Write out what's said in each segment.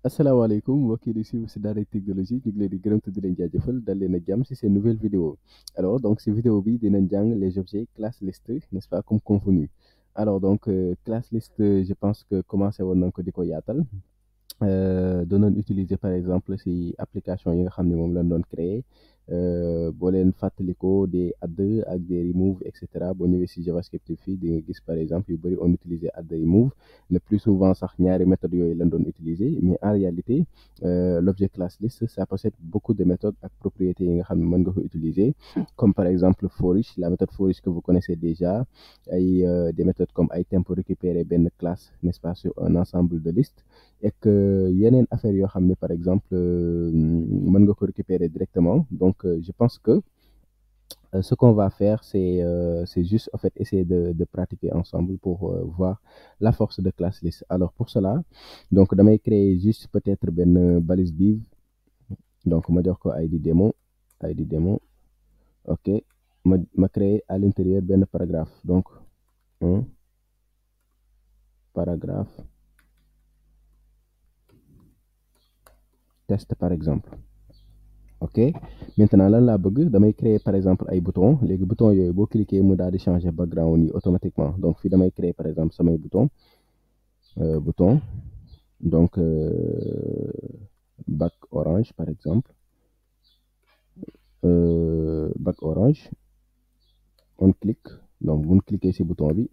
asalaamaaleykum mbokk yi di suivre si Daara Technologie ñu ngi leen di gërëm te di leen jaajëfal dal leen ak jàmm si seen nouvelle vidéo alors donc si vidéo bi dinañ jàng les objets classe list n'est-ce pas comme convenu alors donc classe list je pense que commencé woon nañ ko di ko yaatal doonoon utiliser par exemple si application yi nga xam ne moom lañ doon créer boo leen fàttalikoo des add ak des remove et cetera boo ñëwee si JavaScript fii di nga gis par exemple yu bëri on utilisait add remove le plus souvent sax ñaari méthodes yooyu lañ doon utiliser mais en réalité l'objet class list ça possède beaucoup de méthodes ak propriétés yi nga xam ne mën nga ko utiliser comme par exemple for each la méthode for each que vous connaissez déjà ay des méthodes comme item pour récupérer benn classe n'est-ce pas sur un ensemble de listes et que yeneen affaire yoo xam ne par exemple mën nga ko récupérer directement donc je pense que ce qu'on va faire c'est juste en fait essayer de pratiquer ensemble pour voir la force de class list alors pour cela donc damay créer juste peut-être benn balise div donc ma jox ko id démo ok ma créer à l'intérieur benn paragraphe donc un paragraphe test par exemple ok maintenant lan laa bëgg damay créer par exemple ay bouton léegi bouton yooyu boo cliquer mu daal di changer background yi automatiquement donc fii damay créer par exemple samay bouton donc back orange par exemple back orange on click donc bu ñu cliquer ci bouton bi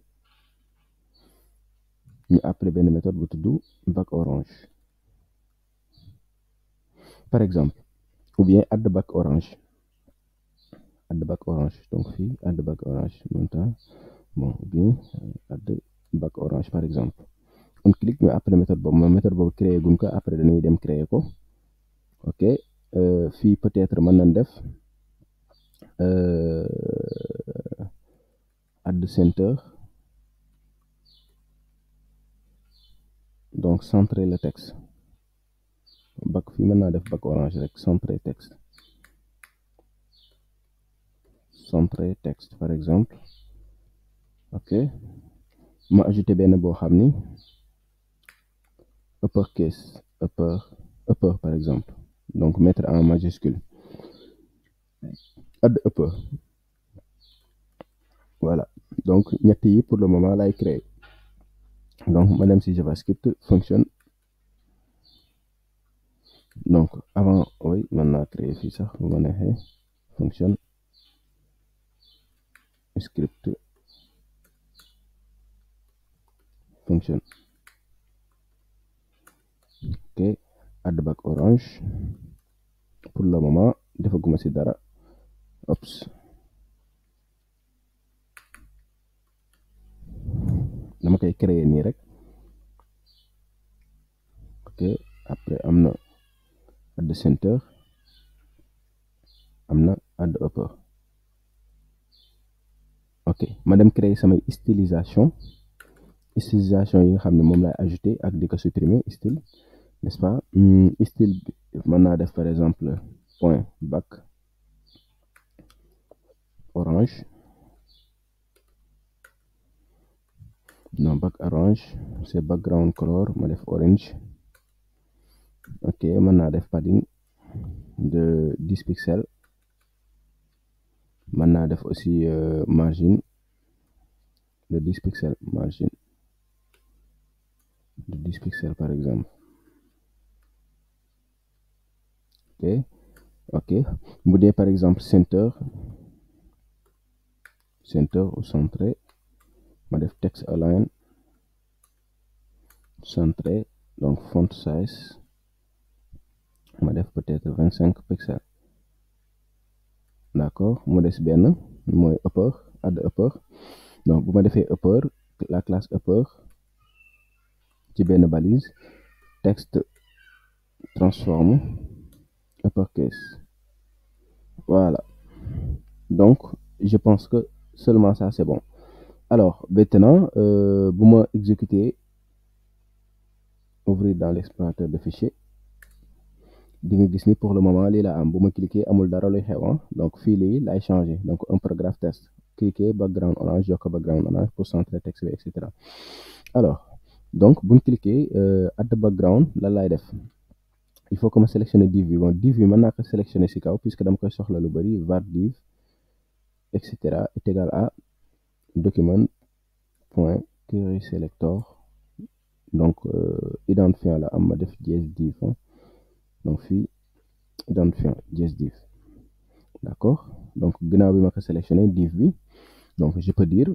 ñu après benn méthode bu tudd back orange par exemple ou bien add back orange donc fii add back orange maintenant bon ou bien add back orange par exemple on clique ñu après méthode boobu créer gun ko après dañuy dem créer ko ok fii peut-être mën nañ def add center donc centrer le texte back fii mën naa def back orange rek centrer texte par exemple ok ma ajouté benn boo xam ni upper par exemple donc mettre en majuscule add upper voilà donc ñett yi pour le moment lay créer donc ma dem ci JavaScript fonction donc avant oui mën naa créer fii sax bu ma neexee fonction script function ok add back orange pour le moment defaguma ci dara ops dama koy créer nii rek ok après am na add center am na add upper ok ma dem créer samay stylisation yi nga xam ne moom laay ajouter ak di ko supprimer style n'est-ce pas style mën naa def par exemple point back orange non back orange c'est background color ma def orange ok mën naa def padding de 10 pixels mën naa def aussi margin de 10 pixels par exemple ok bu dee par exemple center ou centré ma def text align centré donc font size ma def peut-être 25 pixels d'accord mu des benn mooy upper add upper donc bu ma defee upper la classe upper ci benn balise texte transform uppercase voilà donc je pense que seulement ça c'est bon alors maintenant bu ma exécuter ouvrir dans l'explorateur de fichier di nga gis ni pour le moment lii la am bu ma cliquer amul dara luy xew donc fii lii lay changer donc un paragraphe test cliquer background orange yokk background orange pour centrer texte bi et cetera alors donc buñ cliquer add background lan lay def il faut que ma sélectionner div bi bon div bi mën naa ko sélectionner ci kaw puisque dama koy soxla lu bari var div etc est égal à document point query selector donc identifiant la am ma def jsdiv donc fii identifiant jsdiv d'accord donc ginnaaw bi ma ko sélectionner div bi donc je peux dire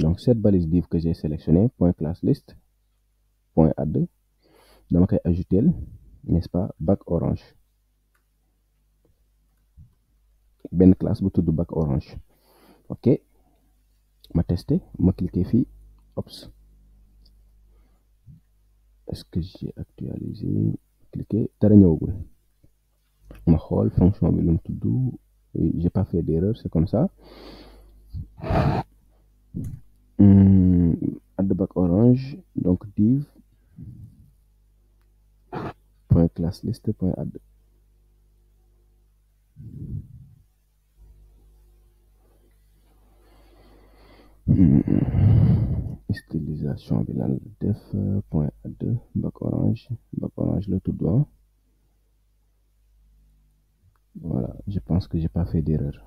donc cette balise div que j'ai sélectionné point classe list point add dama koy ajouter n'est-ce pas bac orange benn classe bu tudd bac orange ok ma testé ma cliquer fii ops est-ce que j'ai actualisé cliquer dara ñëwagul ma xool fonction bi lu mu tudd j'ai pas fait d'erreur c'est comme ça add bac orange donc div point classe list point add stylisation bi lan la def point add bac orange la tudd voilà je pense que j'ai pas fait d'erreur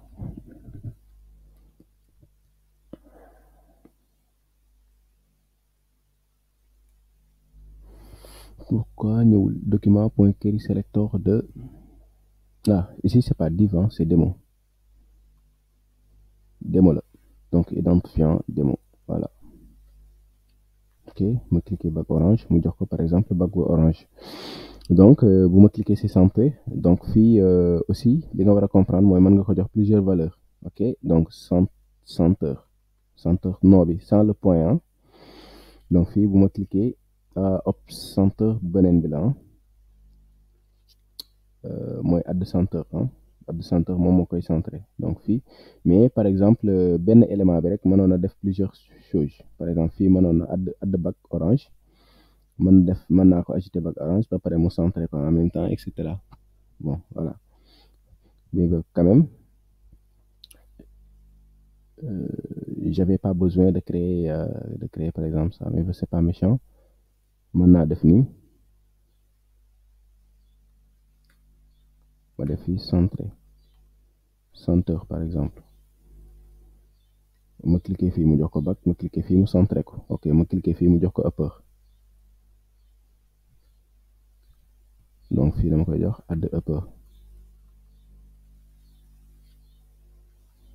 pourquoi ñëwul document point query selector de ici c'est pas div c'est démo la donc identifiant démo voilà ok ma cliquer bac orange mu jox ko par exemple bac orange donc bu ma cliquer ci centré donc fii aussi li nga war a comprendre mooy mën nga ko jox plusieurs valeurs ok donc centre nom bi sans le point donc fii bu ma cliquer op centre beneen bi la mooy add centre moom moo koy centré donc fii mais par exemple benn élément bi rek mënoon a def plusieurs choses par exemple fii mënoon na add bac orange mën naa ko ajouter bac orange ba pare mu centré ko en même temps et cetera bon voilà mais quand même j'avais pas besoin de créer par exemple ça mais c'est pas méchant mën naa def nii ma def fii centre par exemple ma cliquer fii mu jox ko bac ma cliquer fii mu centré ko ok ma cliquer fii mu jox ko upper donc fii dama koy jox add upper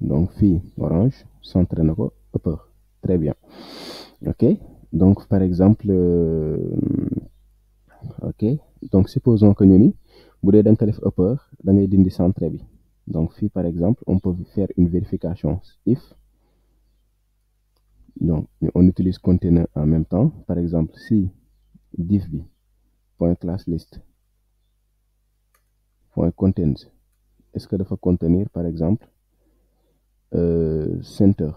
donc fii orange centré na ko upper très bien ok donc par exemple ok donc supposons que ñu ni bu dee da nga ko def upper da ngay dindi centré bi donc fii par exemple on peut faire une vérification if donc on utilise container en même temps par exemple si div bi point classe list point contains est-ce que dafa contenir par exemple center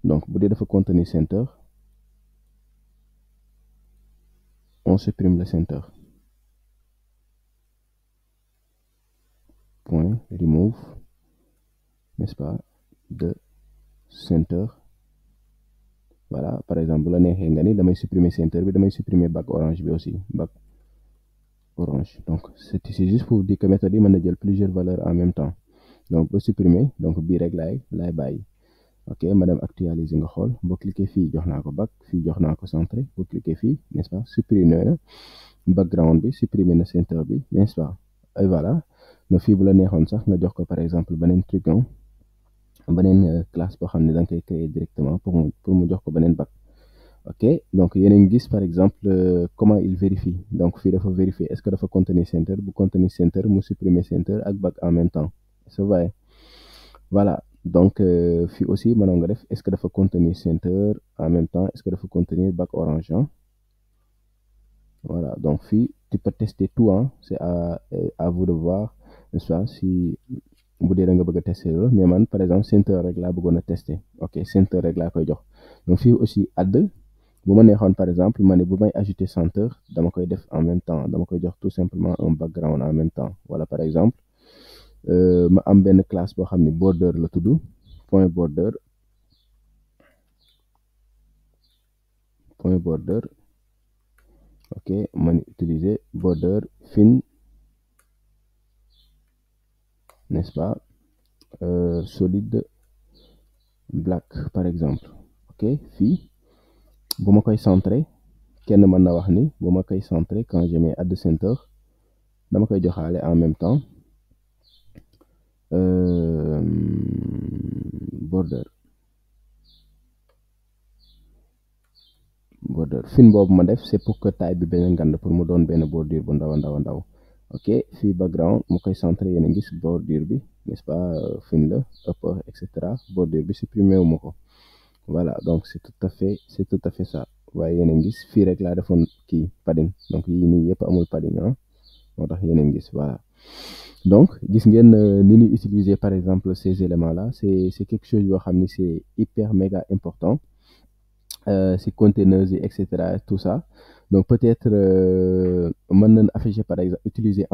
donc bu dee dafa contenir center on supprime le center point remove n'est-ce pas de center voilà par exemple bu la neexee nga ni damay supprimer center bi damay supprimer bac orange bi aussi bac orange donc c'est juste pour dire que méthode yi mën na jël plusieurs valeurs en même temps donc ba supprimer donc bii rek laay bàyyi ok ma dem actualiser nga xool boo cliquer fii jox naa ko bac fii jox naa ko centré boo cliquer fii n'est-ce pas supprimer na background bi supprimer na center bi n'est-ce pas et voilà nga fii bu la neexoon sax nga jox ko par exemple beneen truc beneen classe boo xam ne da nga koy créer directement pour mu jox ko beneen bac ok donc yéen a ngi gis par exemple comment il vérifie donc fii dafa vérifier est-ce que dafa contenir center bu contenir center mu supprimer center ak bac en même temps c'est vrai voilà donc fii aussi mënoon nga def est-ce que dafa contenir center en même temps est-ce que dafa contenir bac orange voilà donc fii tu peux tester tout c'est à vous de voir n'est-ce pas si bu dee da nga bëgg a tester loolu mais man par exemple center rek laa bëggoon a tester ok center rek laa koy jox donc fii aussi add bu ma neexoon par exemple ma ne bu may ajouter center dama koy def en même temps dama koy jox tout simplement un background en même temps voilà par exemple ma am benn classe boo xam ne border la tudd point border ok man utiliser border fin, n'est-ce pas, solide black par exemple. ok fii bu ma koy centrer kenn mën na wax ni bu ma koy centrer quand je mets add center dama koy joxaale en même temps border fin boobu ma def c'est pour que taille bi benn ngand pour mu doon benn bordure bu ndaw a ndaw a ndaw. ok fii background mu koy centrer yéen a gis bordure bi n'est-ce pas, fin la upper et cetera bordure bi supprimer wu ma ko. voilà donc c'est tout à fait ça. waaye yéen a ngi gis fii rek laa defoon kii padding donc yii nii yëpp amul padding ah moo tax yéen a ngi gis voilà. donc gis ngeen ni ñuy utiliser par exemple ces éléments là c'est quelque chose yoo xam ni c'est hyper méga important si conteneurs yi et cetera tout ça. donc peut-être mën nañ afficher par exemple utiliser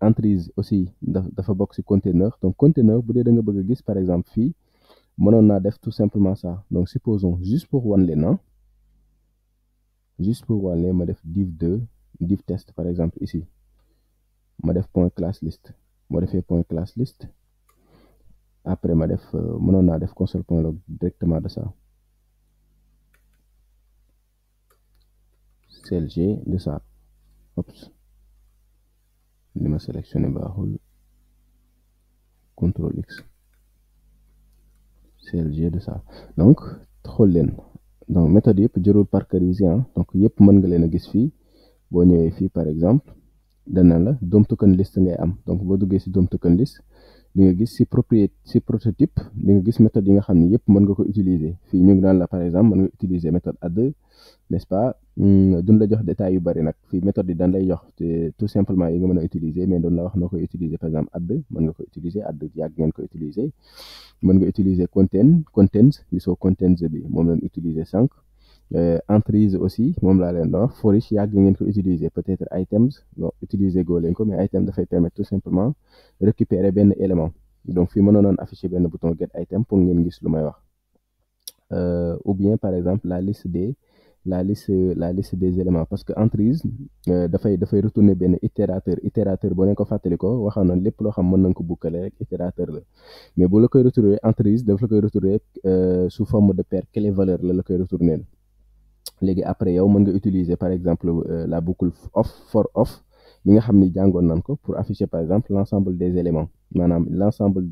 entries aussi dafa bokk si conteneur. donc conteneur bu dee da nga bëgg a gis par exemple fii mënoon naa def tout simplement ça. donc supposons juste pour wan leen juste pour wan leen ma def div2 div test par exemple ici ma def point class list. moo defee point class list après ma def mënoon naa def console.log directement de ça clg de ça. Oups li ma sélectionné baaxul, contrôle X clg de ça. donc xool leen donc méthode yëpp jërul parceriser donc yëpp mën nga leen a gis fii boo ñëwee fii par exemple dana la DOM token list ngay am. donc boo duggee si DOM token list di nga gis si prototype di nga gis méthode yi nga xam ne yëpp mën nga ko utiliser. fii ñu ngi daan la par exemple mën nga utiliser méthode add, n'est-ce pas. duñ la jox détails yu bari nag fii méthode yi dañ lay jox tout simplement yi nga mën a utiliser mais doon la wax noo koy utiliser. par exemple add mën nga ko utiliser add yàgg ngeen ko utiliser. mën nga utiliser contents gisoo contents bi moom lañ utiliser sànq. entries aussi moom laa leen doon wax for each yàgg ngeen ko utiliser. peut-être items bon utiliser goo leen ko mais item dafay permettre tout simplement récupérer benn élément. donc fii mënoon nañ afficher benn bouton get item pour ngeen gis lu may wax. ou bien par exemple la liste des éléments parce que entries dafay retourner benn itérateur boo leen ko fàttali ko waxoon na lépp loo xam mën nañ ko bukkale rek itérateur la. mais bu la koy retourner entries daf la koy retourner sous forme de paire clé valeur la koy retourner. léegi après yow mën nga utiliser par exemple la boucle for off mi nga xam ni jàngoon nañ ko pour afficher par exemple l'ensemble des éléments maanaam l'ensemble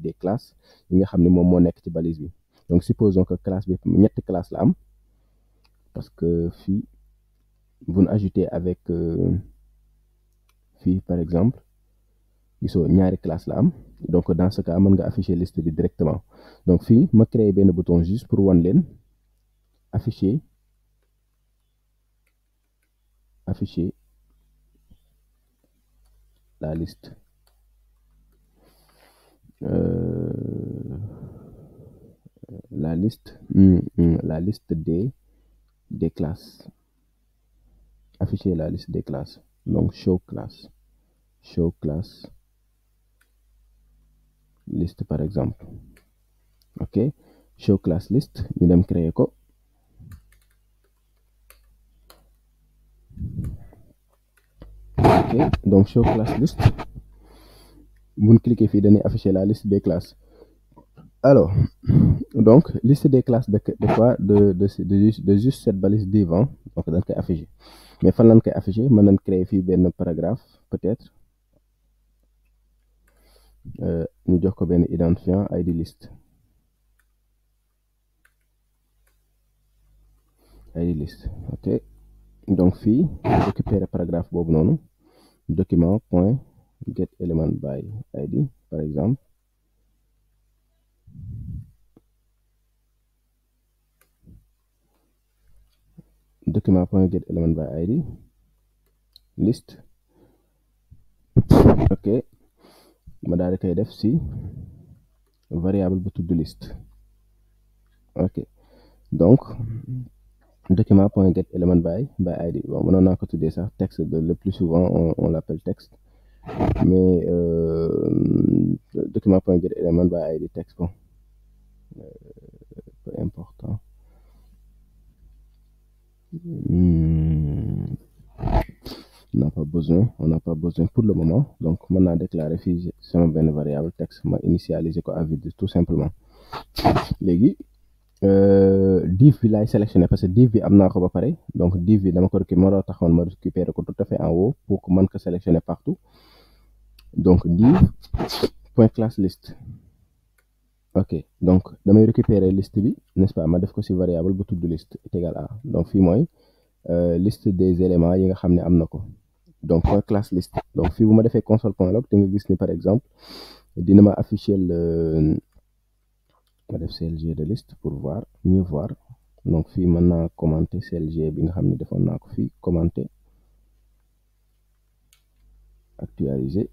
des classes yi nga xam ni moom moo nekk ci balise bi. donc supposons que classe bi ñetti classe la am parce que fii vous ajoutez avec fii par exemple gisoo ñaari classe la am. donc dans ce cas mën nga afficher liste bi directement. donc fii ma créer benn bouton juste pour wan leen afficher la liste la liste des classes. afficher la liste des classes. donc show class liste par exemple. ok show class list ñu dem créer ko. ok donc show class list buñ cliquer fii dañuy afficher la liste des classes. alors donc liste des classes de quoi de juste cette balise div donc dañ koy afficher. mais fan lañ koy afficher mën nañ créer fii benn paragraphe peut-être ñu jox ko benn identifiant id list ok donc fii récupérer paragraphe boobu noonu document point get element by id par exemple. document point get element by id list. ok ma daal di koy def si variable bu tudd liste. ok donc document point get element by id bon mënoon naa ko tuddee sax texte le plus souvent on l'appelle texte mais document point get element by id texte bon peu important. on n'a pas besoin pour le moment. Donc maintenant déclarer fii sama benn variable texte ma initialiser ko à vide tout simplement. léegi div bi laay sélectionner parce que div bi am naa ko ba pare, donc div bi dama ko moo taxoon ma récupérer ko tout à fait en haut pour que mën ko sélectionner partout. donc div point class list. ok, donc damay récupérer liste bi, n'est-ce pas, ma def ko ci variable bu tudd liste est égal à, donc fii mooy liste des éléments yi nga xam ne am na ko. donc point class list, donc fii bu ma defee console.log te nga gis ni par exemple dina ma afficher ma def CLG de liste pour voir mieux voir. donc fii mën naa commenter CLG bi nga xam ne defoon naa ko fii, commenter, actualiser,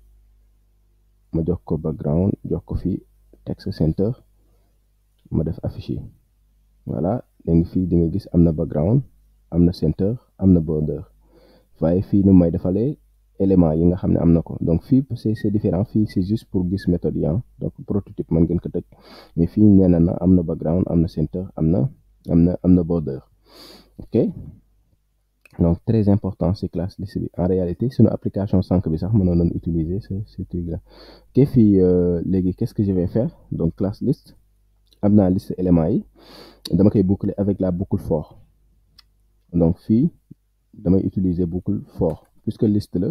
ma jox ko background, jox ko fii text center, ma def afficher. voilà, léegi fii di nga gis am na background, am na center, am na border. waaye fii ni may defalee élément yi nga xam ne am na ko. donc fii c'est différent, fii c'est juste pour gis méthode yi. donc prototype mën ngeen ko tëj, mais fii nee na am na background, am na center, am na border. ok, donc très important c'est classe liste bi. en réalité suñu application sànq bi sax mënoon nañu utiliser ce truc là. ok, fii léegi qu'est-ce que je vais faire, donc classe liste, am naa liste éléments yi, dama koy boucler avec la boucle for. donc fii damay utiliser boucle for puisque liste la,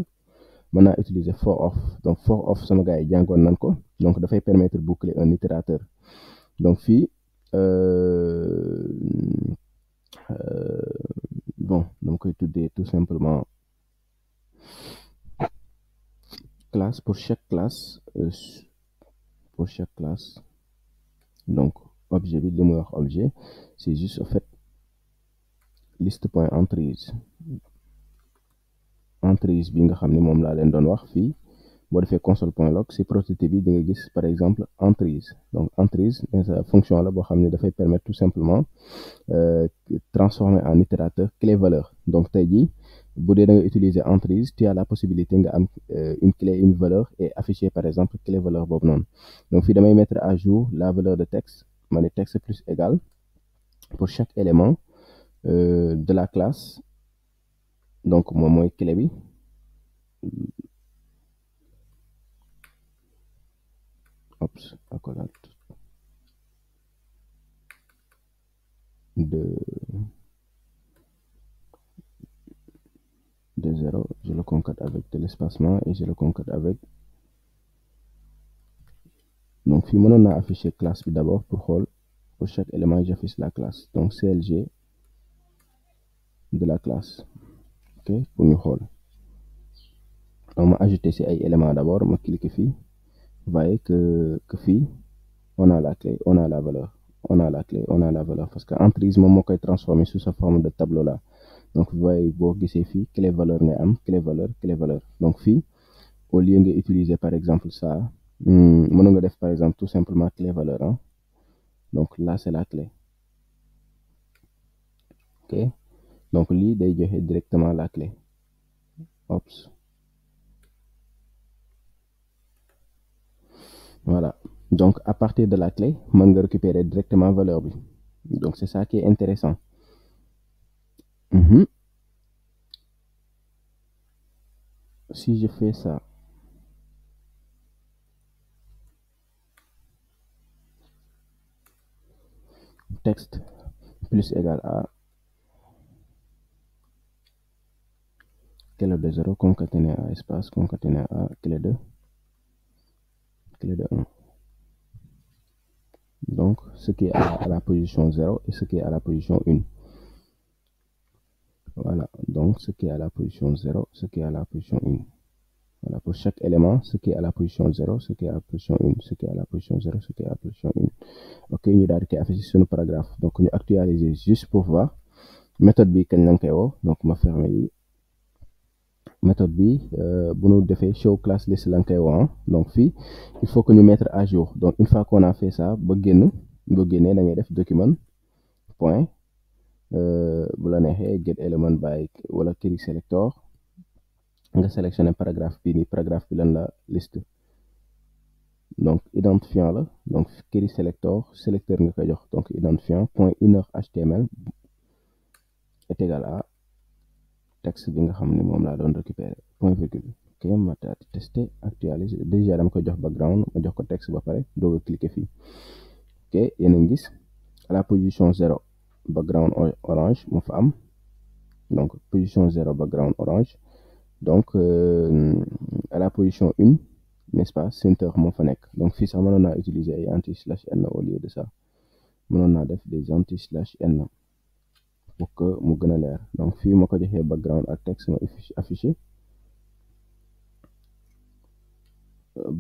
mën naa utiliser for of. donc for of sama gars yi jàngoon nañ ko, donc dafay permettre boucler un itérateur. donc fii bon dama koy tuddee tout simplement classe pour chaque classe, donc objet bi li muy wax objet c'est juste en fait liste point entries bi nga xam ne moom laa leen doon wax fii. boo defee console.log si prototype bi di nga gis par exemple entries. donc entries fonction la boo xam ne dafay permettre tout simplement transformer en itérateur clé valeur. donc tey jii bu dee da nga utiliser entries, tu as la possibilité nga am une clé, une valeur et afficher par exemple clé valeur boobu noonu. donc fii damay mettre à jour la valeur de texte, ma ne texte plus égal pour chaque élément de la classe, donc moom mooy clé bi. accolade de 0, je le concorde avec de l'espacement et je le concorde avec. donc fii mënoon naa afficher classe bi d'abord pour xool, pour chaque élément j'affiche la classe, donc CLG de la classe. ok, pour ñu xool, donc ma ajouter ci ay éléments d'abord, ma cliquer fii, vous voyez que fii on a la clé, on a la valeur, on a la clé, on a la valeur, parce que entries moom moo koy transformer sous sa forme de tableau là. donc vous voyez boo gisee fii clé valeur nga am, clé valeur. donc fii au lieu nga utiliser par exemple ça, mën nga def par exemple tout simplement clé valeur. donc là c'est la clé. ok, donc lii day joxe directement la clé. voilà, donc à partir de la clé mën nga récupérer directement valeur bi. donc c'est ça qui est intéressant. si je fais ça, texte plus égal à clé de 0 concaténé à espace concaténé à clé de 1. donc ce qui est à la position 0 et ce qui est à la position 1. voilà, donc ce qui est à la position 0, ce qui est à la position 1. voilà, pour chaque élément, ce qui est à la position 0, ce qui est à la position 1, ce qui est à la position 0, ce qui est à la position 1. ok, ñu daal di koy afficher sur le paragraphe. donc ñu actualiser juste pour voir méthode bi kañ lañ koy woo. donc ma fermer yi, méthode bi bu ñu defee show class list lañ koy woo. donc fii il faut que ñu mettre à jour. donc une fois qu'on a fait ça ba génnee da ngay def document point bu la neexee get element by wala query selector, nga sélectionné paragraphe bi nii, paragraphe bi lan la liste. donc identifiant la, donc query selector sélecteur nga koy jox. donc identifiant point inner html est égal à texte bi nga xam ni moom laa doon récupérer point virgule. Ok, ma taati tester actualiser déjà dama ko jox background ma jox ko texte ba pare doog a cliquer fii. Ok, yéen a ngi gis à la position 0 background orange moo fa am, donc position 0 background orange. Donc à la position 1, n'est-ce pas, center moo fa nekk. Donc fii sax mënoon naa utiliser ay anti/n au lieu de ça, mënoon naa def des anti/n pour que mu gën a leer. Donc fii ma ko joxee background ak texte ma affiché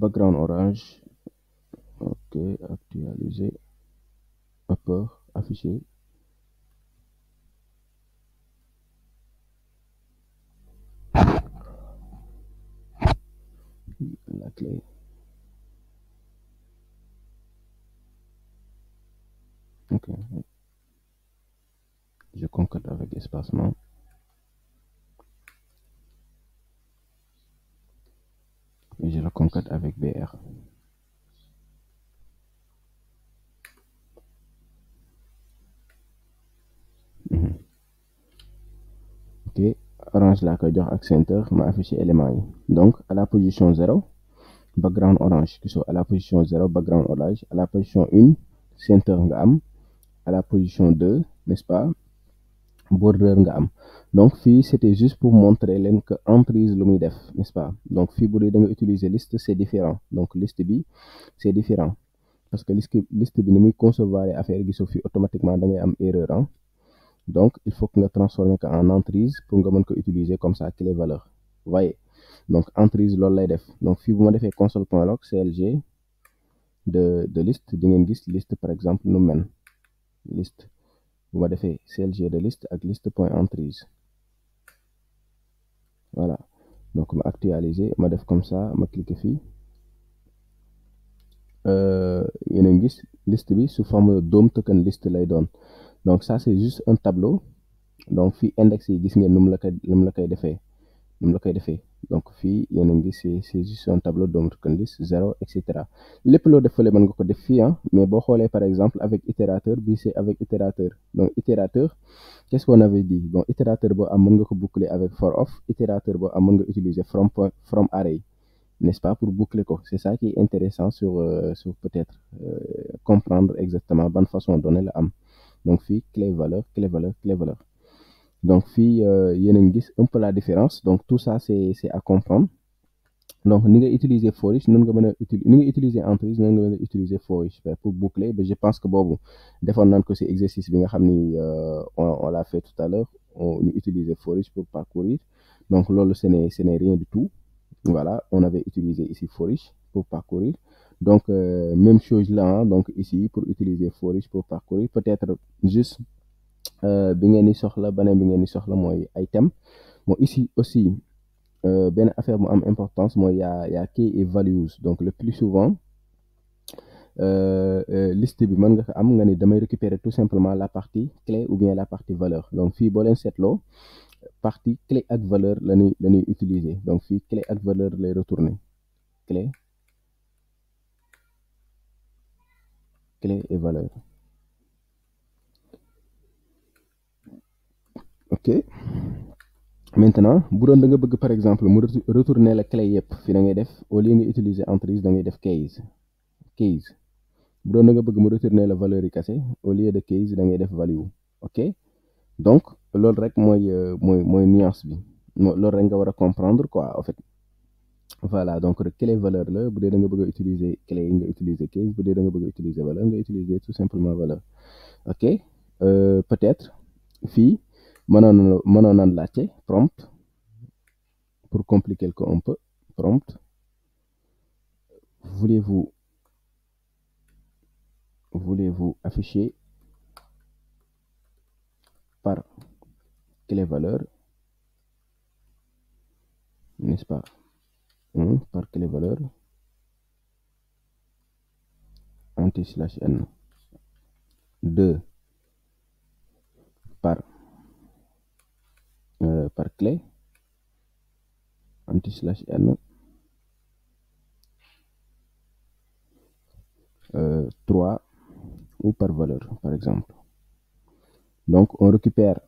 background orange. Ok, actualiser upper affiché. La clé. Ok, je concorde avec espacement. Et je le concorde avec BR. Ok, orange laa koy jox ak center ma affiché élément yi. Donc à la position 0 background orange qui sont à la position 0 background orange, à la position 1 center nga am, à la position 2, n'est-ce pas, border nga am. Donc fii c'était juste pour montrer leen que emprise lu muy def, n'est-ce pas. Donc fii bu dee da nga utiliser liste c'est différent. Donc liste bi c'est différent parce que liste bi ni muy concevoir affaire gisoo fii automatiquement da ngay am erreur hein. Donc il faut que nga transformer ko en emprise pour nga mën ko utiliser comme ça clé valeur. Vous voyez, donc emprise loolu lay def. Donc fii bu ma defee console.log clg de liste di ngeen gis liste par exemple nu mel liste bu ma defee clg de liste ak liste point emprise. Voilà, donc ma actualiser ma def comme ça ma cliquer fii yéen a ngi gis liste bi sous forme de DOM token liste lay doon. Donc ça c'est juste un tableau. Donc fii index yi gis ngeen nu mu la koy defee donc fii yéen a ngi gis c'est juste un tableau DOM token list 0 et cetera. lépp loo def fële mën nga ko def fii mais boo xoolee par exemple avec itérateur bi c'est avec itérateur. Donc itérateur qu'est-ce qu'on avait dit, bon itérateur boo am mën nga ko boucler avec for of, itérateur boo am mën nga utiliser from array, n'est-ce pas, pour boucler ko. C'est ça qui est intéressant sur peut-être comprendre exactement bonne façon donner la am. Donc fii clé valeur. Donc fii yéen a ngi gis un peu la différence. Donc tout ça c'est à comprendre. Donc ni nga utiliser for each noonu nga mën a ni nga utiliser emprise noonu nga mën a utiliser for each pour boucler. Mais je pense que boobu defoon nañ ko ci exercice bi nga xam ni on l'a fait tout à l'heure, ñu utiliser for each pour parcourir. Donc loolu ce n'est rien du tout. Voilà, on avait utilisé ici for each pour parcourir. Donc même chose là donc ici pour utiliser for each pour parcourir, peut-être juste bi ngeen di soxla beneen bi ngeen di soxla mooy item. Bon ici aussi benn affaire bu am importance mooy y a key et values. Donc le plus souvent liste bi mën nga ko am nga ni damay récupérer tout simplement la partie clé ou bien la partie valeur. Donc fii boo leen seetloo partie clé ak valeur la ñuy utiliser. Donc fii clé ak valeur lay retourner, clé et valeur. Ok, maintenant bu doon da nga bëgg par exemple mu retourner la clé yëpp fii da ngay def au lieu nga utiliser emprise da ngay def case. Bu doon da nga bëgg mu retourner la valeur yi kese au lieu de case da ngay def value. Ok, donc loolu rek mooy nuance bi, loolu rek nga war a comprendre quoi en fait. Voilà, donc clé valeur la bu dee da nga bëgg a utiliser clé yi nga utiliser case, bu dee da nga bëgg a utiliser valeur nga utiliser tout simplement valeur. Ok, peut-être fii mënoon naan laajte prompt pour compliquer ko un peu. Prompt, voulez-vous afficher par clé valeur, n'est-ce pas, par clé valeur anti/n, 2 par clé anti/n, 3 ou par valeur par exemple. Donc on récupère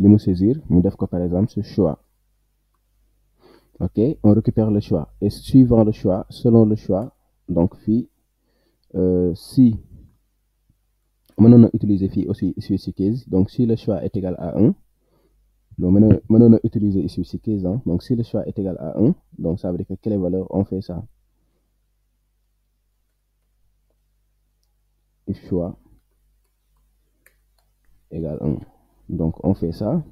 li mu saisir ñu def ko par exemple ce choix. Ok, on récupère le choix et suivant le choix, selon le choix, donc fii si mënoon a utiliser fii aussi switch case, donc si le choix est égal à 1, donc mënoon a utiliser switch case, hein, donc si le choix est égal à 1, donc ça veut dire que clé valeur on fait ça, if choix égale 1, donc on fait ça,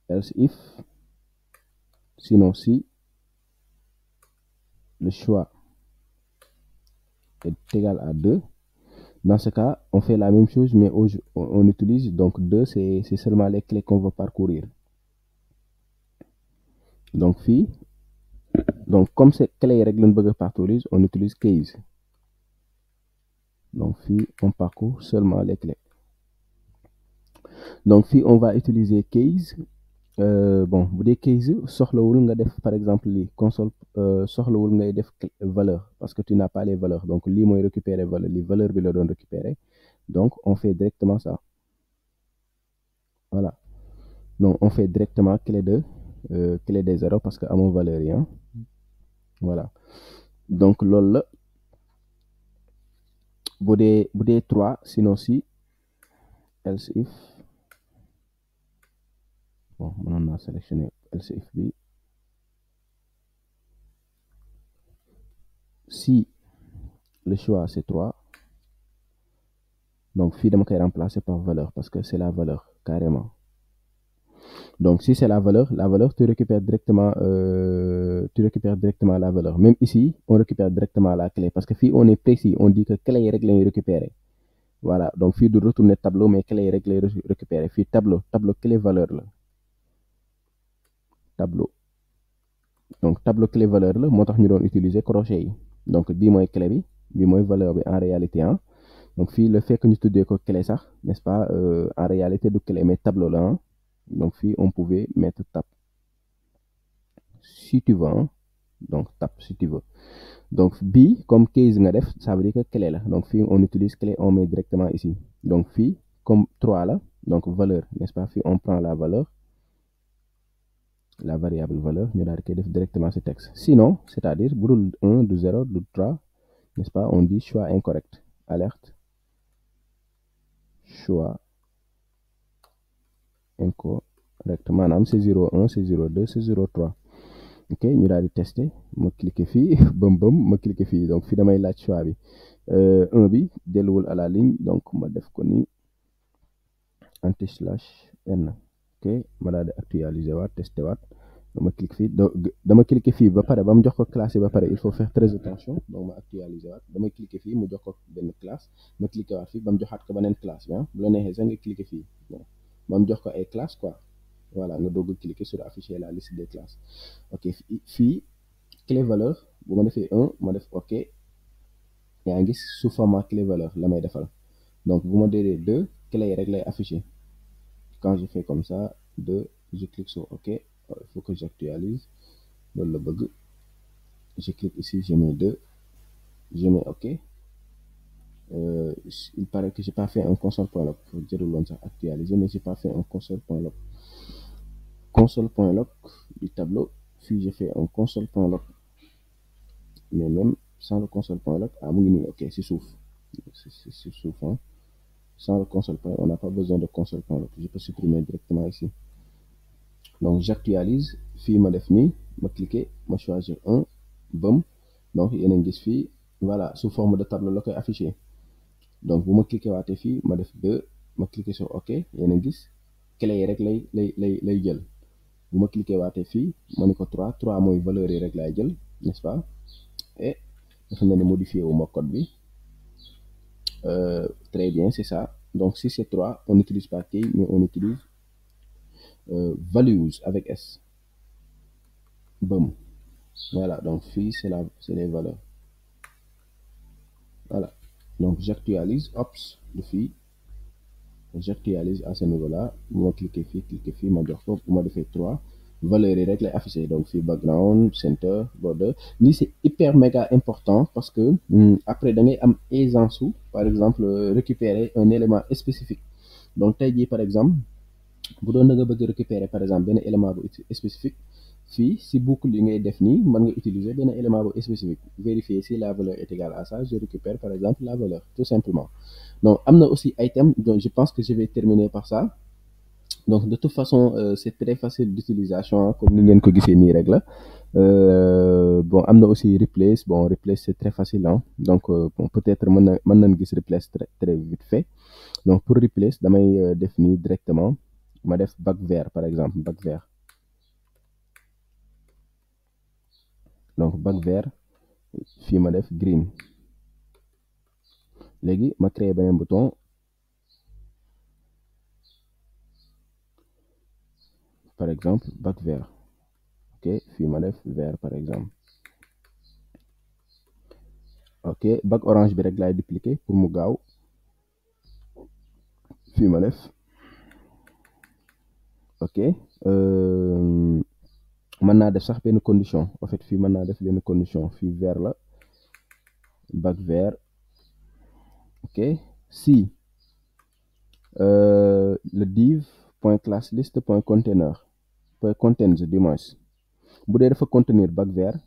else if, sinon si le choix est égal à 2, dans ce cas, on fait la même chose, mais on utilise donc 2, c'est seulement les clés qu'on veut parcourir. Donc, fii, donc comme c'est clé règle lañ parcourir, on utilise case. Donc, fii, on parcourt seulement les clés. Donc, fii, on va utiliser case. Bon, bu dee case soxlawul nga def par exemple lii console soxlawul ngay def valeur parce que tu n'as pas les valeurs, donc lii mooy récupérer valeur, li valeur bi la doon récupérer, donc on fait directement ça. Voilà, donc on fait directement clé des zéros parce que amoo valeur yi, hein. Voilà, donc loolu la bu dee 3, sinon si else if, bon mënoon naa sélectionner else if bi, si le choix c'est 3, donc fii dama koy remplacer par valeur parce que c'est la valeur carrément. Donc si c'est la valeur tu récupères directement la valeur. Même ici on récupère directement la clé parce que fii on est précis, on dit que clé yi rek lañuy récupérer. Voilà, donc fii du retourner tableau mais clé yi rek lay récupérer. Fii tableau clé valeur la, tableau, donc tableau clé valeur la, moo tax ñu doon utiliser crochet yi. Donc bii mooy clé bi, bii mooy valeur bi en réalité, hein. Donc fii le fait que ñu tuddee ko clé sax, n'est-ce pas, en réalité du clé mais tableau la, hein. Donc fii on pouvait mettre tab si tu veux, hein. Donc tab si tu veux. Donc bii comme case nga def, ça veut dire que clé la, donc fii on utilise clé, on met directement ici. Donc fii comme 3 la, donc valeur, n'est-ce pas, fii on prend la valeur, la variable valeur, ñu daal di koy def directement ce texte. Sinon, c'est-à-dire bu dul 1 du 0 du 3, n'est-ce pas, on dit choix incorrect, alerte choix incorrect, maanaam c'est 0,1, c'est 0,2, c'est 0,3. ok, ñu daal di tester, ma cliquer fii bëm ma cliquer fii, donc fii damay laaj choix bi 1 bi delluwul à la ligne, donc ma def ko ni anti/n. ok, ma daal di actualiser waat, tester waat, dama cliquer fii ba pare ba mu jox ko classe ba pare, il faut faire très attention. Donc ma actualiser waat, dama cliquer fii mu jox ko benn classe, ma cliquer waat fii ba mu joxaat ko beneen classe bi, bu la neexee sax nga cliquer fii ba mu jox ko ay classe quoi. Voilà, nga doog cliquer sur afficher la liste des classes. ok, fii clé valeur bu ma defee 1 ma def ok, yaa ngi gis sous format clé valeur la may defal. Donc bu ma dee 2, clé yi rek lay afficher. Quand je fais comme ça 2, je clique sur ok, il faut que j'actualise, loolu la bëgg, je clique ici, je mets 2, je mets ok. Il paraît que j'ai pas fait un console.log, faut jërul woon sax actualiser, mais j'ai pas fait un console.log. Console.log du tableau, puis j'ai fait un console.log, mais même sans le console.log, mu ngi nii, ok, c'est suuf, hein. Sans le console.log, on n'a pas besoin de console.log, je peux supprimer directement ici. Donc j'actualise, fii ma def nii, ma cliquer, ma choisir 1, bam, donc yéen a ngi gis fii, voilà, sous forme de tableau la koy affiché. Donc bu ma cliquer waatee fii ma def 2, ma cliquer sur ok, yéen a ngi gis clé yi rek lay jël. bu ma cliquer waatee fii ma ne ko 3 mooy valeur yi rek laay jël, n'est-ce pas, et dafa mel ni modifié wu ma code bi. Très bien, c'est ça. Donc si c'est 3, on n'utilise pas key, mais on utilise values avec S. Boom. Voilà, donc fii c'est les valeurs. Voilà, donc j'actualise, ops, de fii j'actualise à ce niveau-là. bu ma cliquer fii ma jox ko, bu ma defee 3 valeurs yi rek lay affiché. Donc fii background, center, border, lii c'est hyper méga important parce que après da ngay am aisance par exemple récupérer un élément spécifique. donc tey jii par exemple bu doon da nga bëgg récupérer par exemple benn élément bu spécifique fii si boucle yi ngay def nii mën nga utiliser benn élément bu spécifique vérifier si la valeur est égale à ça je récupère par exemple la valeur tout simplement. Donc am na aussi item donc je pense que je vais terminer par ça. Donc de toute façon c'est très facile d'utilisation comme ni ngeen ko gisee nii rek la. Bon am na aussi replace bon replace c'est très facile donc bon peut-être mën nañ gis replace très très vite fait. Donc pour replace damay def nii directement ma def back vert par exemple back vert. Donc back vert fii ma def green léegi ma créer beneen bouton par exemple back vert ok fii ma def vert par exemple ok back orange bi rek laay dupliquer pour mu gaaw fii ma def ok mën naa def sax benn condition en fait fii mën naa def benn condition fii vert la back vert ok si le div point class list point container point contains du moins bu dee dafa contenir back vert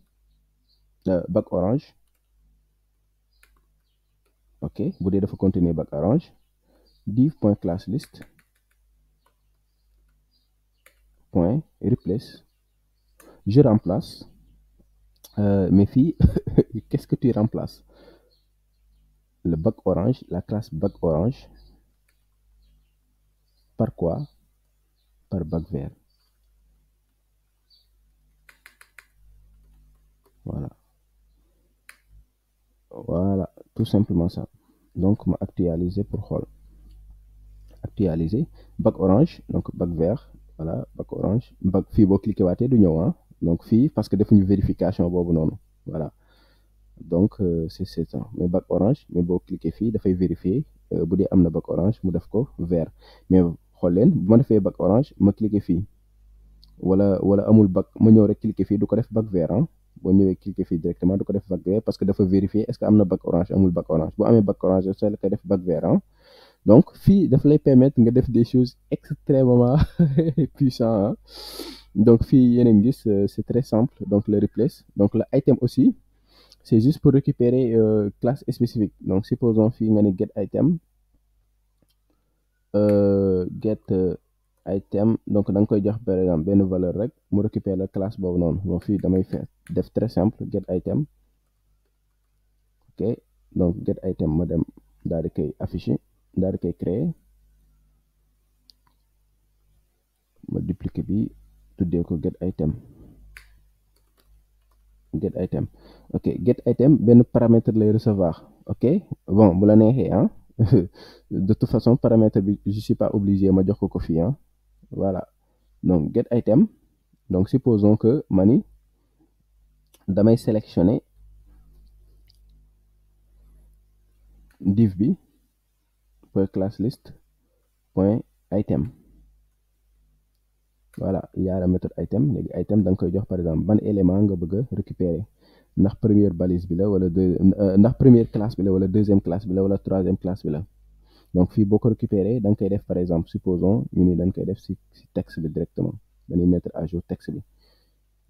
back orange ok bu dee dafa contenir back orange div point class list point replace je remplace mais fii qu'est-ce que tu remplaces le back orange la classe back orange par quoi par back vert voilà tout simplement ça donc ma actualiser pour xool actualiser back orange donc back vert voilà back orange back fii boo cliqué waatee du ñëw donc fii parce que defuñu vérification boobu noonu voilà donc c'est ça mais back orange mais boo cliqué fii dafay vérifier bu dee am na back orange mu def ko vert mais xool leen bu ma defee back orange ma cliqué fii wala amul back ma ñëw rek cliqué fii du ko def back vert boo ñëwee cliquer fii directement du ko def back vert parce que dafa vérifier est-ce que am na back orange amul back orange bu amee back orange c'est la koy def back vert donc fii dafa lay permettre nga def des choses extrêmement puissantes donc fii yéen a ngi gis c'est très simple donc le replace donc le item aussi c'est juste pour récupérer classe spécifique donc supposons fii nga ne get item get item donc da nga koy jox par exemple benn valeur rek mu récupérer la classe boobu noonu donc fii damay def très simple get item ok donc get item ma dem daal di koy afficher daal di koy créer ma dupliquer bi tuddee ko get item ok get item benn paramètre lay recevoir ok bon bu la neexee de toute façon paramètre bi je suis pas obligé ma jox ko fii voilà donc get item donc supposons que mani damay sélectionner div bi point class list point item voilà il y a la méthode item léegi item da nga koy jox par exemple ban élément nga bëgg a récupérer ndax première balise bi la wala ndax première classe bi la wala deuxième classe bi la wala troisième classe bi la donc fii boo ko récupérer da nga koy def par exemple supposons ñu ni dañ koy def si texte bi directement dañuy mettre à jour texte bi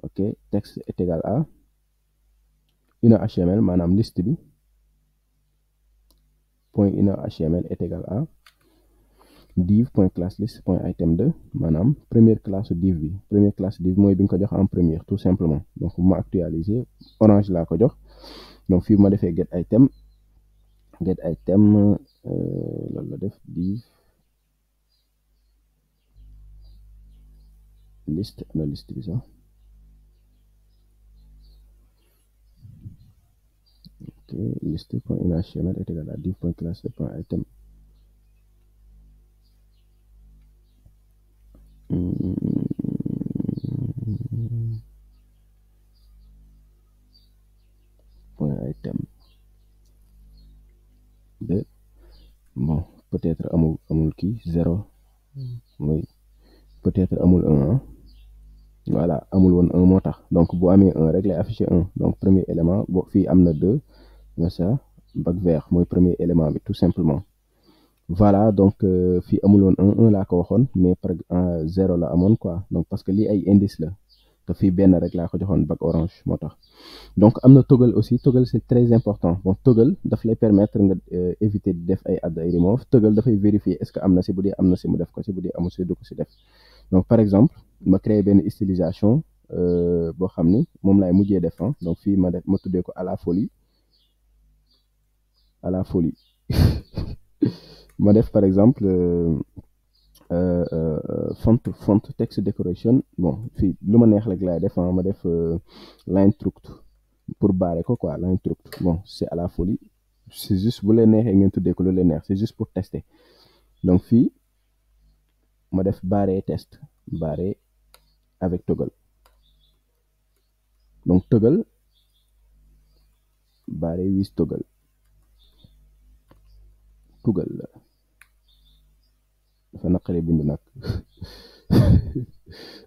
ok texte est égal à inner HTML maanaam liste bi point inner HTML est égal à div point class list point item 2 maanaam première classe div bi première classe div mooy bi nga ko jox en première tout simplement donc bu ma actualiser orange laa ko jox donc fii bu ma defee get item loolu la def div liste na liste bi sax ok liste point inner HTML est égal à div point class list point item point item de bon peut-être amul kii 0 mooy peut-être amul 1 voilà amul woon 1 moo tax donc bu amee 1 rek lay afficher 1 donc premier élément bo fii am na 2 nga ça bac vert mooy premier élément bi tout simplement voilà donc fii amuloon 1 laa ko waxoon mais par 0 la amoon quoi donc parce que lii ay indice la te fii benn rek laa ko joxoon bac orange moo tax. donc am na toggle aussi toggle c'est très important bon toggle daf lay permettre nga éviter di def ay add ay remove toggle dafay vérifier est-ce que am na si bu dee am na si mu def ko si bu dee amul si du ko si def donc par exemple ma créé benn stylisation boo xam ni moom laay mujjee def donc fii ma tuddee ko à la folie ma def par exemple font text decoration bon fii lu ma neex rek laay def ma def line truct pour barrer ko quoi line truct bon c'est à la folie c'est juste bu leen neexee ngeen tuddee ko lu leen neex c'est juste pour tester donc fii ma def barrer test barrer avec toggle donc toggle barrer with toggle dafa naqaree bind nag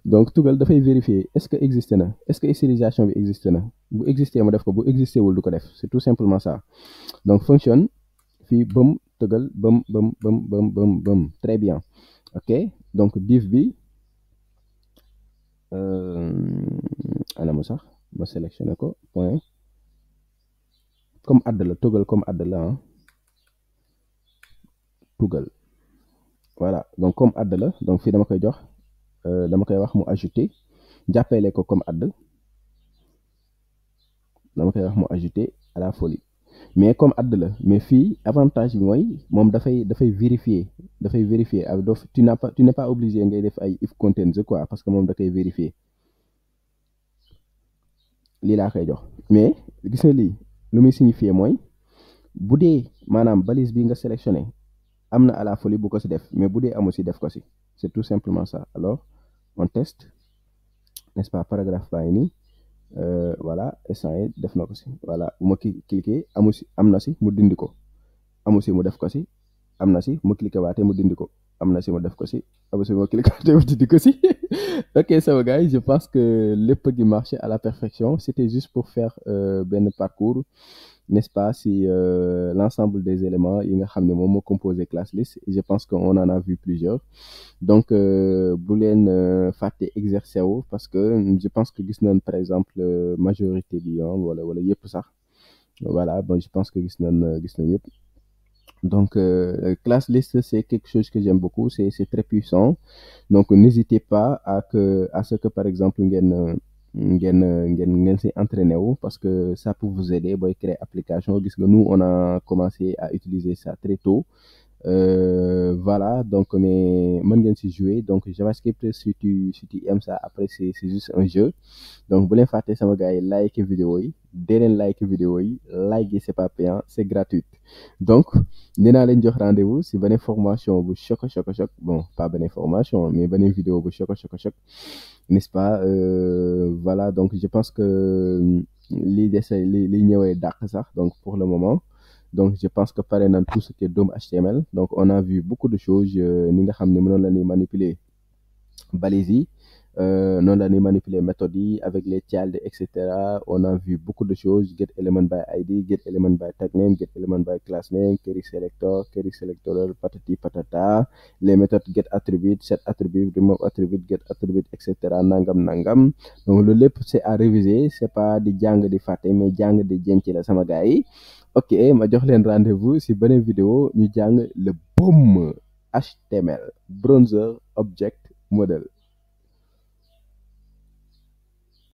donc toggle dafay vérifier est-ce que existe na est-ce que stylisation bi existe na bu exister ma def ko bu exister wul du ko def c'est tout simplement ça donc fonction fii bëm toggle bëm très bien ok donc div bi anama sax ma sélectionné ko point comme add la toggle comme add la toggle voilà donc comme add la donc fii dama koy jox dama koy wax mu ajouter jàppale ko comme add dama koy wax mu ajouter à la folie mais comme add la mais fii avantage bi mooy moom dafay vérifier tu n'es pas obligé ngay def ay if contains quoi parce que moom da koy vérifier lii laa koy jox mais gis nga lii lu muy signifier mooy bu dee maanaam balise bi nga sélectionné am na à la folie bu ko si def mais bu dee amu si def ko si c'est tout simplement ça alors on teste n'est-ce pas paragraphe baa ngi nii voilà instant yi def na ko si voilà bu ma cliquer amu si am na si mu dindi ko amu si mu def ko si am na si mu cliquer waate mu dindi ko am na si mu def ko si amu si mu cliquer waate mu dindi ko si ok sama gars yi je pense que lépp gi marché à la perfection c'était juste pour faire benn parcours n'est-ce pas si l'ensemble des éléments yi nga xam ne moom moo composé classe list et je pense qu'on en a vu plusieurs donc bu leen fàtte exercer wu parce que je pense que gis nañ par exemple majorité bi wala yëpp sax voilà bon je pense que gis nañ yëpp donc classe list c'est quelque chose que j'aime beaucoup c'est très puissant donc n'hésitez pas à ce que par exemple ngeen si entraîné wu parce que ça peut vous aider booy créer application gis nga nous on a commencé à utiliser ça très tôt voilà donc mais mën ngeen si jouer donc JavaScript si tu aimes ça après c'est juste un jeu donc bu leen fàtte sama gars yi like vidéo yi dee leen like vidéo yi like yi c'est pas payant c'est gratuit donc nee naa leen jox rendez-vous si beneen formation bu choc bon pas beneen formation mais beneen vidéo bu choc n'est-ce pas voilà donc je pense que lii dese li ñëwee dàq sax donc pour le moment donc je pense que pare nañ tout ce qui est DOM HTML donc on a vu beaucoup de choses ni nga xam ne mënoon la ni manipuler balises yi noonu la ñuy manipuler méthodes yi avec les child etc on a vu beaucoup de choses get element by id get element by tag name get element by class name query selector patati patata les méthodes get attribute set attribute remove attribute get attribute etc nangam donc loolu lépp c'est à réviser c'est pas di jàng di fàtte mais jàng di jenc la sama gars yi ok ma jox leen rendez-vous si beneen vidéo ñu jàng le BOM HTML browser object model